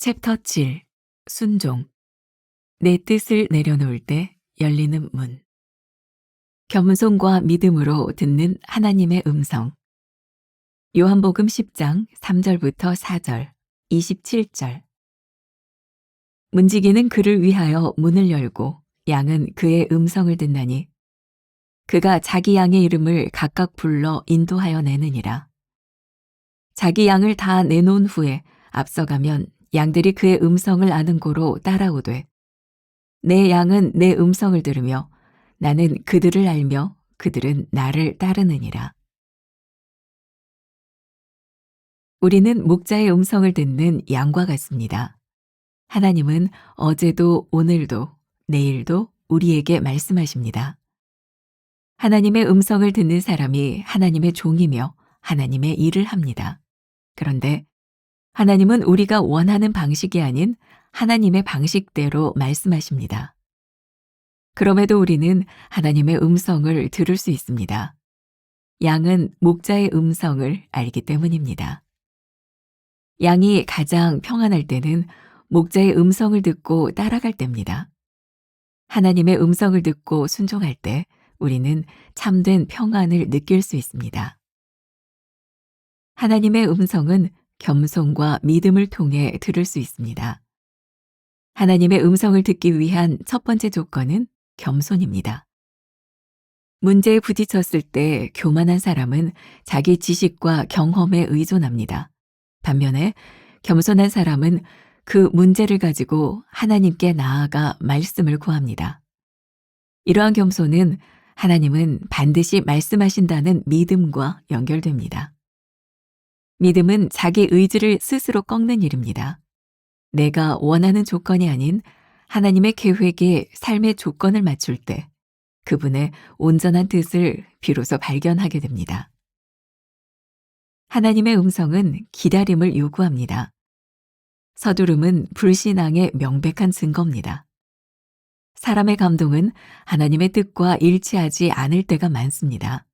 챕터 7. 순종. 내 뜻을 내려놓을 때 열리는 문. 겸손과 믿음으로 듣는 하나님의 음성. 요한복음 10장 3절부터 4절, 27절. 문지기는 그를 위하여 문을 열고 양은 그의 음성을 듣나니 그가 자기 양의 이름을 각각 불러 인도하여 내느니라. 자기 양을 다 내놓은 후에 앞서가면 양들이 그의 음성을 아는 고로 따라오되 내 양은 내 음성을 들으며 나는 그들을 알며 그들은 나를 따르느니라. 우리는 목자의 음성을 듣는 양과 같습니다. 하나님은 어제도 오늘도 내일도 우리에게 말씀하십니다. 하나님의 음성을 듣는 사람이 하나님의 종이며 하나님의 일을 합니다. 그런데 하나님은 우리가 원하는 방식이 아닌 하나님의 방식대로 말씀하십니다. 그럼에도 우리는 하나님의 음성을 들을 수 있습니다. 양은 목자의 음성을 알기 때문입니다. 양이 가장 평안할 때는 목자의 음성을 듣고 따라갈 때입니다. 하나님의 음성을 듣고 순종할 때 우리는 참된 평안을 느낄 수 있습니다. 하나님의 음성은 겸손과 믿음을 통해 들을 수 있습니다. 하나님의 음성을 듣기 위한 첫 번째 조건은 겸손입니다. 문제에 부딪혔을 때 교만한 사람은 자기 지식과 경험에 의존합니다. 반면에 겸손한 사람은 그 문제를 가지고 하나님께 나아가 말씀을 구합니다. 이러한 겸손은 하나님은 반드시 말씀하신다는 믿음과 연결됩니다. 믿음은 자기 의지를 스스로 꺾는 일입니다. 내가 원하는 조건이 아닌 하나님의 계획에 삶의 조건을 맞출 때 그분의 온전한 뜻을 비로소 발견하게 됩니다. 하나님의 음성은 기다림을 요구합니다. 서두름은 불신앙의 명백한 증거입니다. 사람의 감동은 하나님의 뜻과 일치하지 않을 때가 많습니다.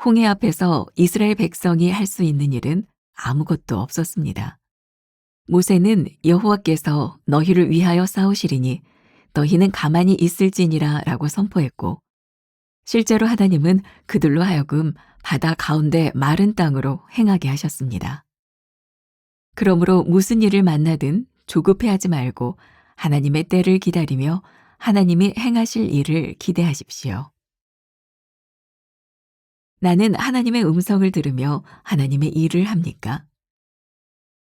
홍해 앞에서 이스라엘 백성이 할 수 있는 일은 아무것도 없었습니다. 모세는 여호와께서 너희를 위하여 싸우시리니 너희는 가만히 있을지니라 라고 선포했고 실제로 하나님은 그들로 하여금 바다 가운데 마른 땅으로 행하게 하셨습니다. 그러므로 무슨 일을 만나든 조급해하지 말고 하나님의 때를 기다리며 하나님이 행하실 일을 기대하십시오. 나는 하나님의 음성을 들으며 하나님의 일을 합니까?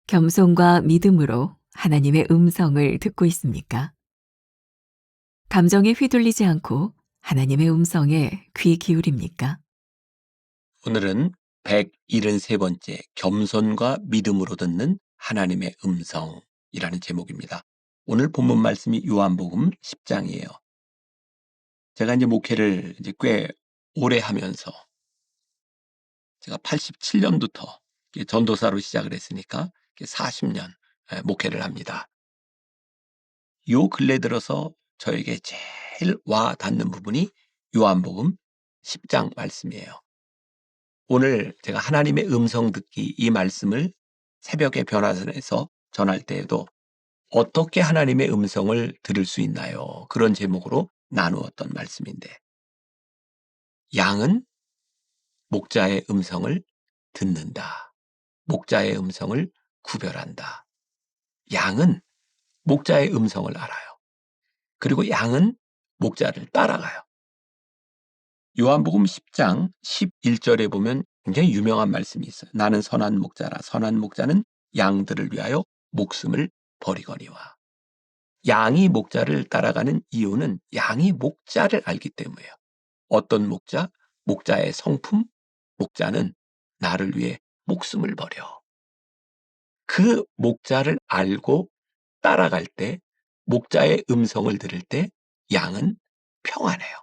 겸손과 믿음으로 하나님의 음성을 듣고 있습니까? 감정에 휘둘리지 않고 하나님의 음성에 귀 기울입니까? 오늘은 173번째 겸손과 믿음으로 듣는 하나님의 음성이라는 제목입니다. 오늘 본문 말씀이 요한복음 10장이에요. 제가 이제 목회를 꽤 오래 하면서 제가 87년부터 전도사로 시작을 했으니까 40년 목회를 합니다. 요 근래 들어서 저에게 제일 와 닿는 부분이 요한복음 10장 말씀이에요. 오늘 제가 하나님의 음성 듣기 이 말씀을 새벽에 변화선에서 전할 때에도 어떻게 하나님의 음성을 들을 수 있나요? 그런 제목으로 나누었던 말씀인데 양은 목자의 음성을 듣는다. 목자의 음성을 구별한다. 양은 목자의 음성을 알아요. 그리고 양은 목자를 따라가요. 요한복음 10장 11절에 보면 굉장히 유명한 말씀이 있어요. 나는 선한 목자라. 선한 목자는 양들을 위하여 목숨을 버리거니와. 양이 목자를 따라가는 이유는 양이 목자를 알기 때문이에요. 어떤 목자? 목자의 성품? 목자는 나를 위해 목숨을 버려. 그 목자를 알고 따라갈 때, 목자의 음성을 들을 때 양은 평안해요.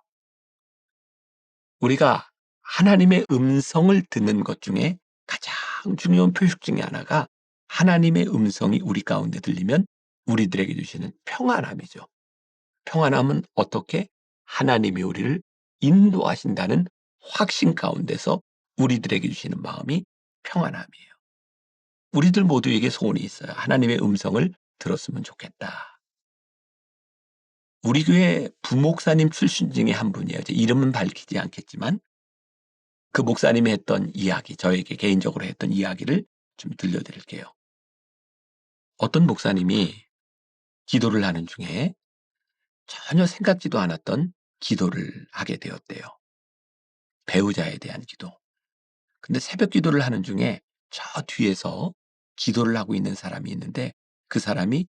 우리가 하나님의 음성을 듣는 것 중에 가장 중요한 표식 중에 하나가 하나님의 음성이 우리 가운데 들리면 우리들에게 주시는 평안함이죠. 평안함은 어떻게? 하나님이 우리를 인도하신다는 확신 가운데서 우리들에게 주시는 마음이 평안함이에요. 우리들 모두에게 소원이 있어요. 하나님의 음성을 들었으면 좋겠다. 우리 교회 부목사님 출신 중에 한 분이에요. 제 이름은 밝히지 않겠지만 그 목사님이 했던 이야기, 저에게 개인적으로 했던 이야기를 좀 들려드릴게요. 어떤 목사님이 기도를 하는 중에 전혀 생각지도 않았던 기도를 하게 되었대요. 배우자에 대한 기도. 근데 새벽 기도를 하는 중에 저 뒤에서 기도를 하고 있는 사람이 있는데 그 사람이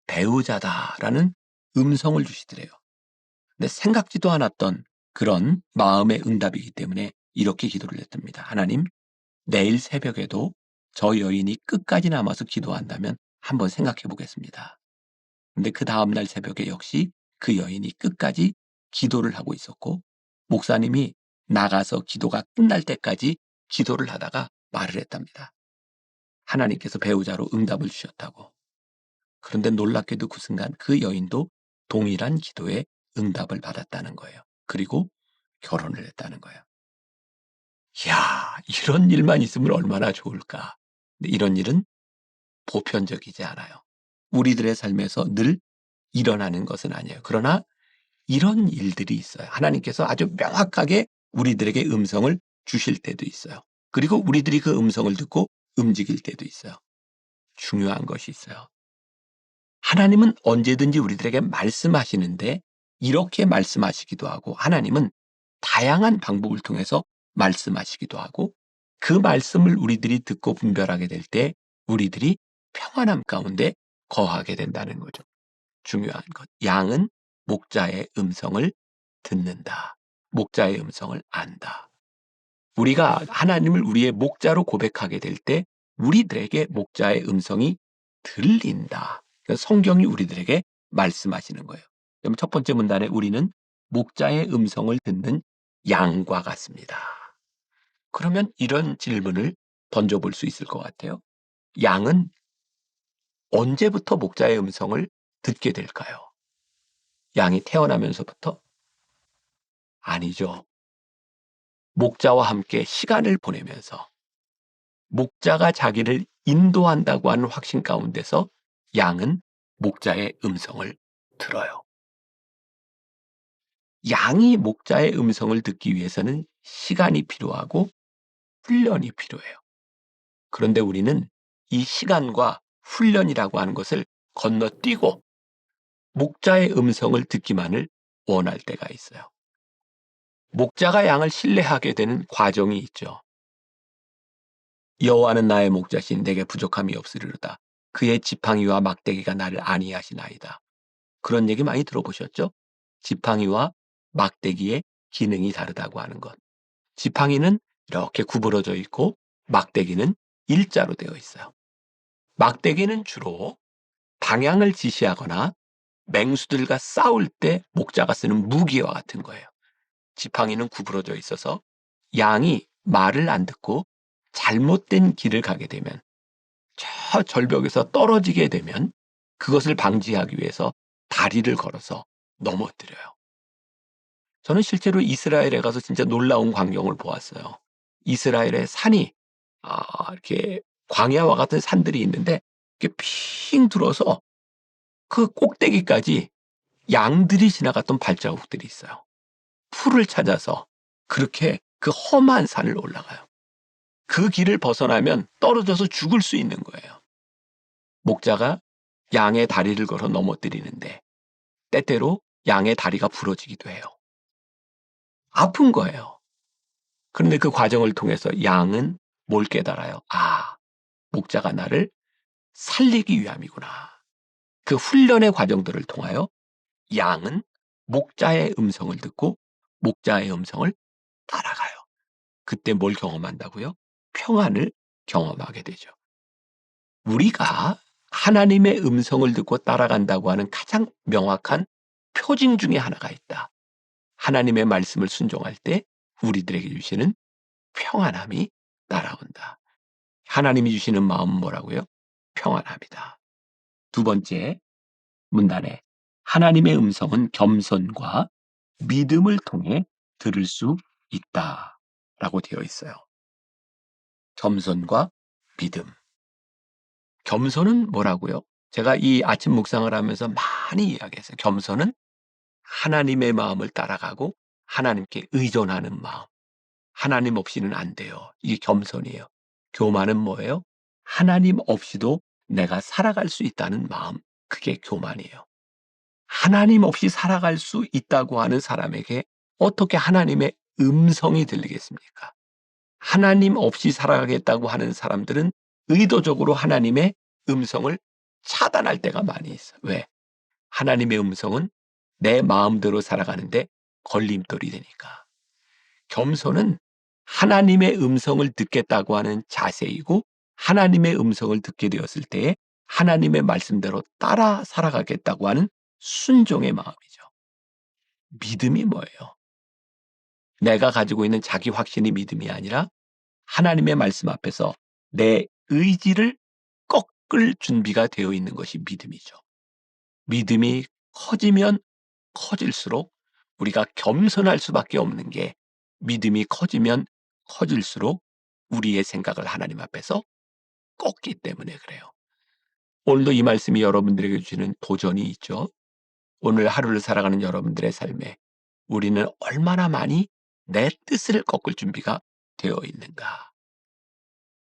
배우자다라는 음성을 주시더래요. 근데 생각지도 않았던 그런 마음의 응답이기 때문에 이렇게 기도를 했답니다. 하나님, 내일 새벽에도 저 여인이 끝까지 남아서 기도한다면 한번 생각해 보겠습니다. 근데 그 다음날 새벽에 역시 그 여인이 끝까지 기도를 하고 있었고 목사님이 나가서 기도가 끝날 때까지 기도를 하다가 말을 했답니다. 하나님께서 배우자로 응답을 주셨다고. 그런데 놀랍게도 그 순간 그 여인도 동일한 기도에 응답을 받았다는 거예요. 그리고 결혼을 했다는 거예요. 이야, 이런 일만 있으면 얼마나 좋을까. 근데 이런 일은 보편적이지 않아요. 우리들의 삶에서 늘 일어나는 것은 아니에요. 그러나 이런 일들이 있어요. 하나님께서 아주 명확하게 우리들에게 음성을 주실 때도 있어요. 그리고 우리들이 그 음성을 듣고 움직일 때도 있어요. 중요한 것이 있어요. 하나님은 언제든지 우리들에게 말씀하시는데 이렇게 말씀하시기도 하고 하나님은 다양한 방법을 통해서 말씀하시기도 하고 그 말씀을 우리들이 듣고 분별하게 될 때 우리들이 평안함 가운데 거하게 된다는 거죠. 중요한 것. 양은 목자의 음성을 듣는다. 목자의 음성을 안다. 우리가 하나님을 우리의 목자로 고백하게 될 때 우리들에게 목자의 음성이 들린다. 성경이 우리들에게 말씀하시는 거예요. 그럼 첫 번째 문단에 우리는 목자의 음성을 듣는 양과 같습니다. 그러면 이런 질문을 던져볼 수 있을 것 같아요. 양은 언제부터 목자의 음성을 듣게 될까요? 양이 태어나면서부터? 아니죠. 목자와 함께 시간을 보내면서 목자가 자기를 인도한다고 하는 확신 가운데서 양은 목자의 음성을 들어요. 양이 목자의 음성을 듣기 위해서는 시간이 필요하고 훈련이 필요해요. 그런데 우리는 이 시간과 훈련이라고 하는 것을 건너뛰고 목자의 음성을 듣기만을 원할 때가 있어요. 목자가 양을 신뢰하게 되는 과정이 있죠. 여호와는 나의 목자신 내게 부족함이 없으리로다. 그의 지팡이와 막대기가 나를 안위하시나이다. 그런 얘기 많이 들어보셨죠? 지팡이와 막대기의 기능이 다르다고 하는 것. 지팡이는 이렇게 구부러져 있고 막대기는 일자로 되어 있어요. 막대기는 주로 방향을 지시하거나 맹수들과 싸울 때 목자가 쓰는 무기와 같은 거예요. 지팡이는 구부러져 있어서 양이 말을 안 듣고 잘못된 길을 가게 되면 저 절벽에서 떨어지게 되면 그것을 방지하기 위해서 다리를 걸어서 넘어뜨려요. 저는 실제로 이스라엘에 가서 진짜 놀라운 광경을 보았어요. 이스라엘의 산이 이렇게 광야와 같은 산들이 있는데 이렇게 핑 들어서 그 꼭대기까지 양들이 지나갔던 발자국들이 있어요. 풀을 찾아서 그렇게 그 험한 산을 올라가요. 그 길을 벗어나면 떨어져서 죽을 수 있는 거예요. 목자가 양의 다리를 걸어 넘어뜨리는데 때때로 양의 다리가 부러지기도 해요. 아픈 거예요. 그런데 그 과정을 통해서 양은 뭘 깨달아요? 아, 목자가 나를 살리기 위함이구나. 그 훈련의 과정들을 통하여 양은 목자의 음성을 듣고 목자의 음성을 따라가요. 그때 뭘 경험한다고요? 평안을 경험하게 되죠. 우리가 하나님의 음성을 듣고 따라간다고 하는 가장 명확한 표징 중에 하나가 있다. 하나님의 말씀을 순종할 때 우리들에게 주시는 평안함이 따라온다. 하나님이 주시는 마음은 뭐라고요? 평안함이다. 두 번째 문단에 하나님의 음성은 겸손과 믿음을 통해 들을 수 있다 라고 되어 있어요. 겸손과 믿음. 겸손은 뭐라고요? 제가 이 아침 묵상을 하면서 많이 이야기했어요. 겸손은 하나님의 마음을 따라가고 하나님께 의존하는 마음. 하나님 없이는 안 돼요. 이게 겸손이에요. 교만은 뭐예요? 하나님 없이도 내가 살아갈 수 있다는 마음. 그게 교만이에요. 하나님 없이 살아갈 수 있다고 하는 사람에게 어떻게 하나님의 음성이 들리겠습니까? 하나님 없이 살아가겠다고 하는 사람들은 의도적으로 하나님의 음성을 차단할 때가 많이 있어요. 왜? 하나님의 음성은 내 마음대로 살아가는데 걸림돌이 되니까. 겸손은 하나님의 음성을 듣겠다고 하는 자세이고 하나님의 음성을 듣게 되었을 때에 하나님의 말씀대로 따라 살아가겠다고 하는 순종의 마음이죠. 믿음이 뭐예요? 내가 가지고 있는 자기 확신이 믿음이 아니라 하나님의 말씀 앞에서 내 의지를 꺾을 준비가 되어 있는 것이 믿음이죠. 믿음이 커지면 커질수록 우리가 겸손할 수밖에 없는 게 믿음이 커지면 커질수록 우리의 생각을 하나님 앞에서 꺾기 때문에 그래요. 오늘도 이 말씀이 여러분들에게 주시는 도전이 있죠. 오늘 하루를 살아가는 여러분들의 삶에 우리는 얼마나 많이 내 뜻을 꺾을 준비가 되어 있는가.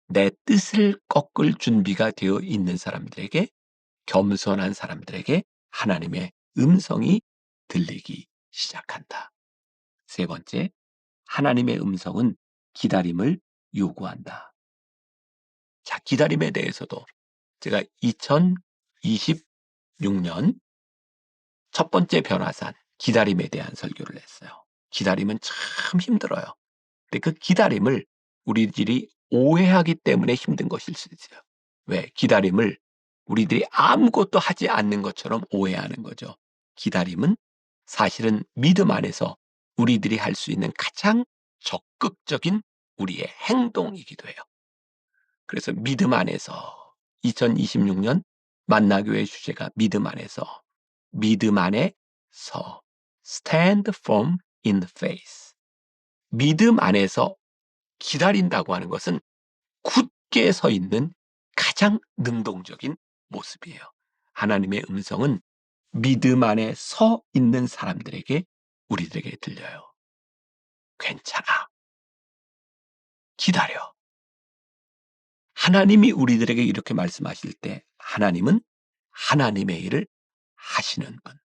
내 뜻을 꺾을 준비가 되어 있는 사람들에게, 겸손한 사람들에게 하나님의 음성이 들리기 시작한다. 세 번째, 하나님의 음성은 기다림을 요구한다. 자, 기다림에 대해서도 제가 2026년 첫 번째 변화산 기다림에 대한 설교를 했어요. 기다림은 참 힘들어요. 근데 그 기다림을 우리들이 오해하기 때문에 힘든 것일 수 있어요. 왜? 기다림을 우리들이 아무것도 하지 않는 것처럼 오해하는 거죠. 기다림은 사실은 믿음 안에서 우리들이 할 수 있는 가장 적극적인 우리의 행동이기도 해요. 그래서 믿음 안에서 2026년 만나교회 주제가 믿음 안에서, 믿음 안에 서, stand firm in the faith. 믿음 안에서 기다린다고 하는 것은 굳게 서 있는 가장 능동적인 모습이에요. 하나님의 음성은 믿음 안에 서 있는 사람들에게, 우리들에게 들려요. 괜찮아. 기다려. 하나님이 우리들에게 이렇게 말씀하실 때 하나님은 하나님의 일을 하시는 분.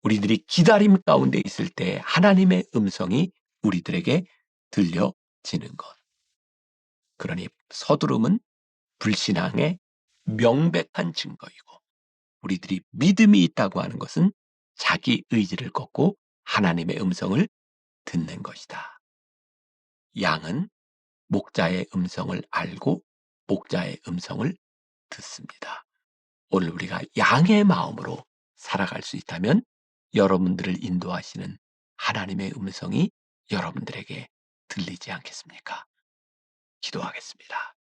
우리들이 기다림 가운데 있을 때 하나님의 음성이 우리들에게 들려지는 것. 그러니 서두름은 불신앙의 명백한 증거이고, 우리들이 믿음이 있다고 하는 것은 자기 의지를 꺾고 하나님의 음성을 듣는 것이다. 양은 목자의 음성을 알고 목자의 음성을 듣습니다. 오늘 우리가 양의 마음으로 살아갈 수 있다면 여러분들을 인도하시는 하나님의 음성이 여러분들에게 들리지 않겠습니까? 기도하겠습니다.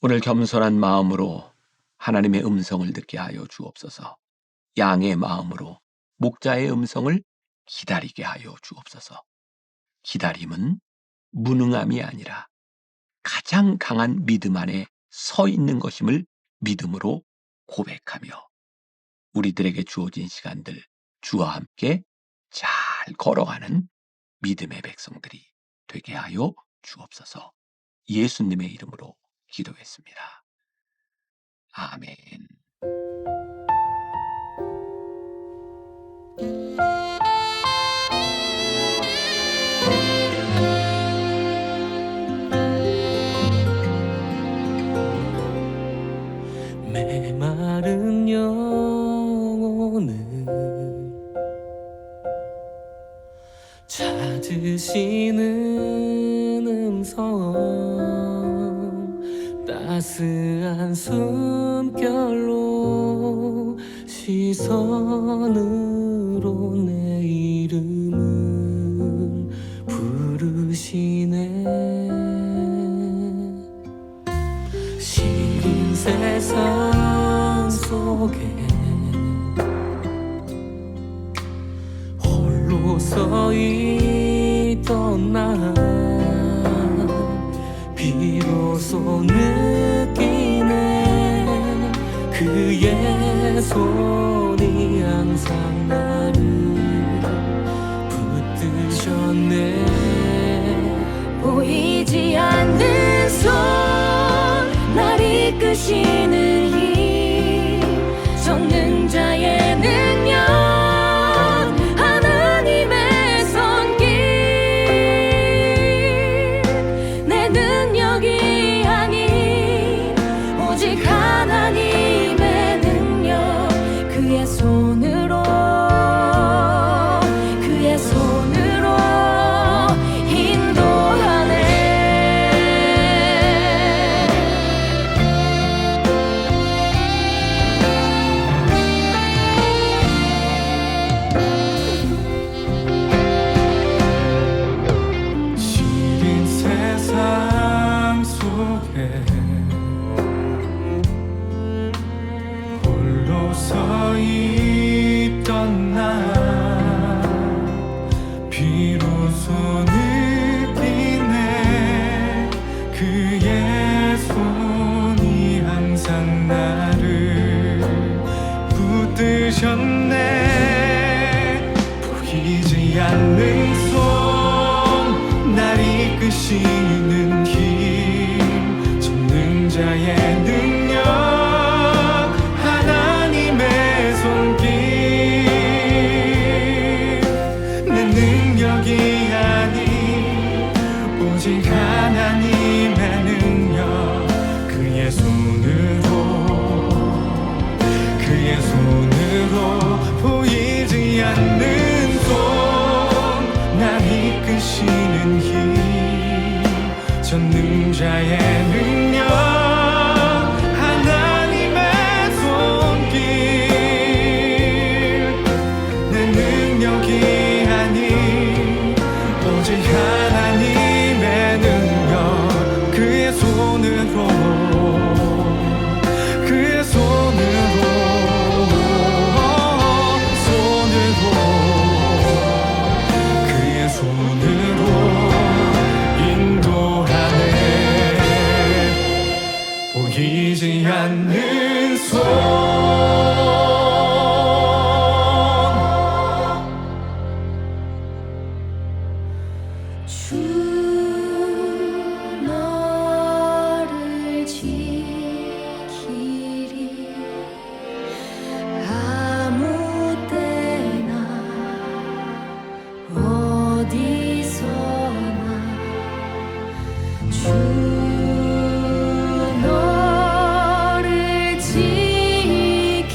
오늘 겸손한 마음으로 하나님의 음성을 듣게 하여 주옵소서. 양의 마음으로 목자의 음성을 기다리게 하여 주옵소서. 기다림은 무능함이 아니라 가장 강한 믿음 안에 서 있는 것임을 믿음으로 고백하며 우리들에게 주어진 시간들 주와 함께 잘 걸어가는 믿음의 백성들이 되게 하여 주옵소서. 예수님의 이름으로 기도했습니다. 아멘. 메마른 영혼을 찾으시는 음성, 따스한 숨결로 시선으로 내 이름을 부르시네. 시린 세상 속에 홀로 서 있던 나 비로소 는 손이 항상 나를 붙드셨네. 보이지 않는 손 날 이끄시는 힘 전능자의 능력 하나님의 손길 내 능력이 아닌 오직 하나님의 능력 그의 손으로 인도하네. 시린 세상 속에 홀로 서 있던 나 비로소 느끼네 그의 손이 항상 나를 붙드셨네. 보이지 않는 손 날 이끄시는 힘 전능자의 능력 하나님의 손길 내 능력이 아닌 오직 하나님의 능력 그의 손으로 보이지 않는 손 날 이끄시는 힘 전능자의 능력 하나님의 손길 내 능력이 아닌 오직 하나님의 능력 그의 손으로 그의 손으로 인도하네. 보이지 않는 손 주 너를 지키리 아무 때나 어디서나 주 너를 지키리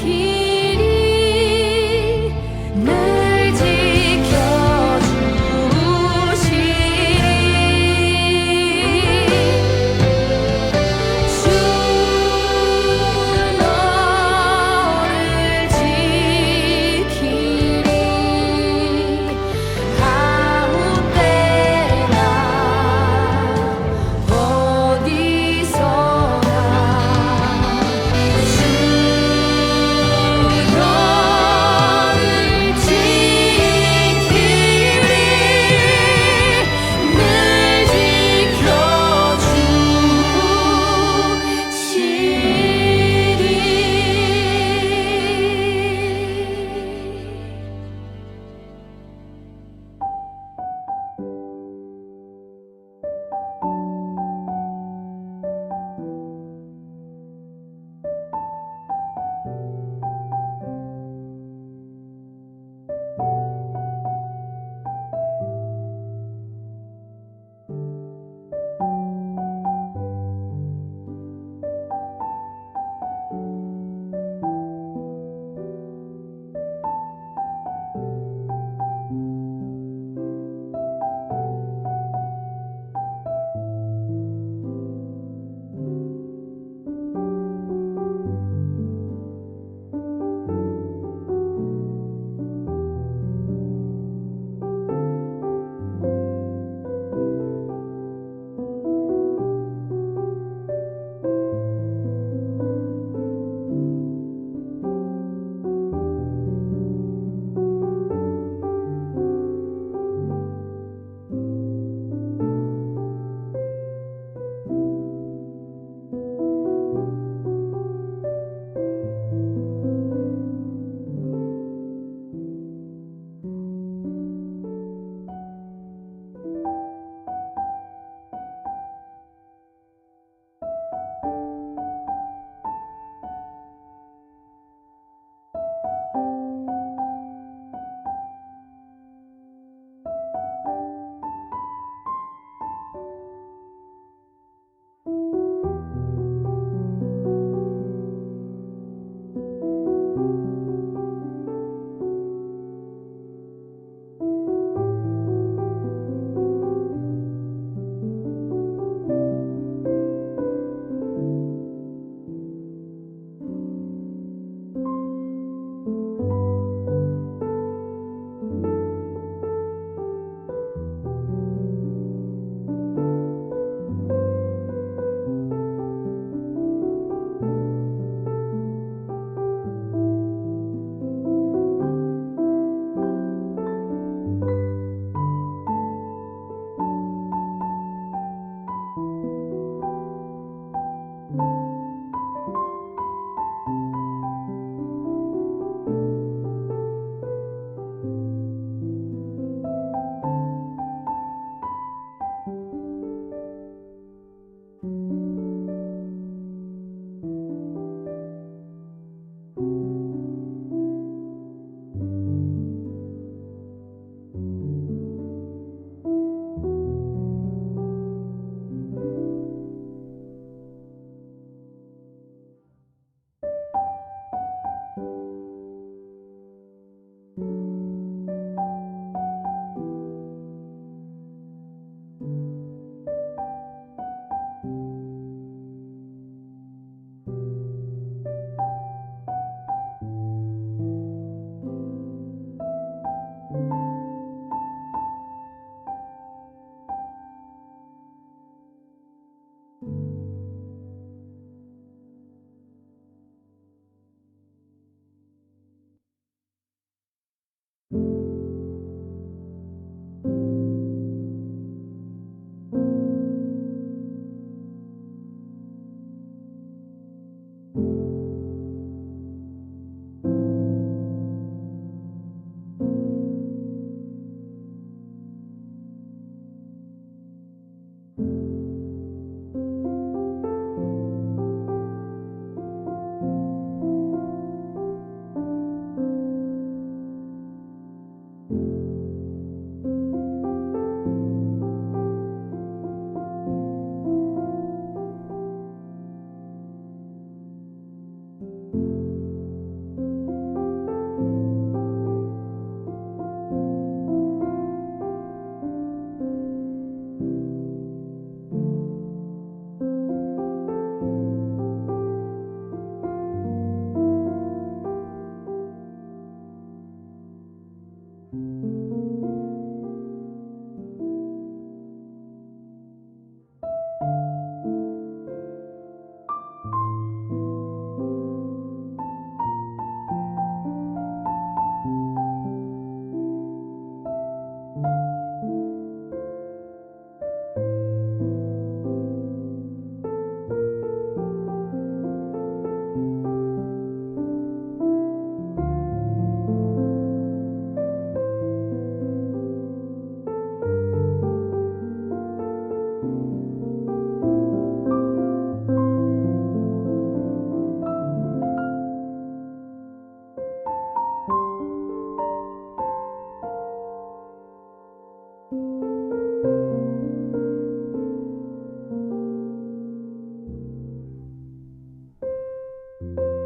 주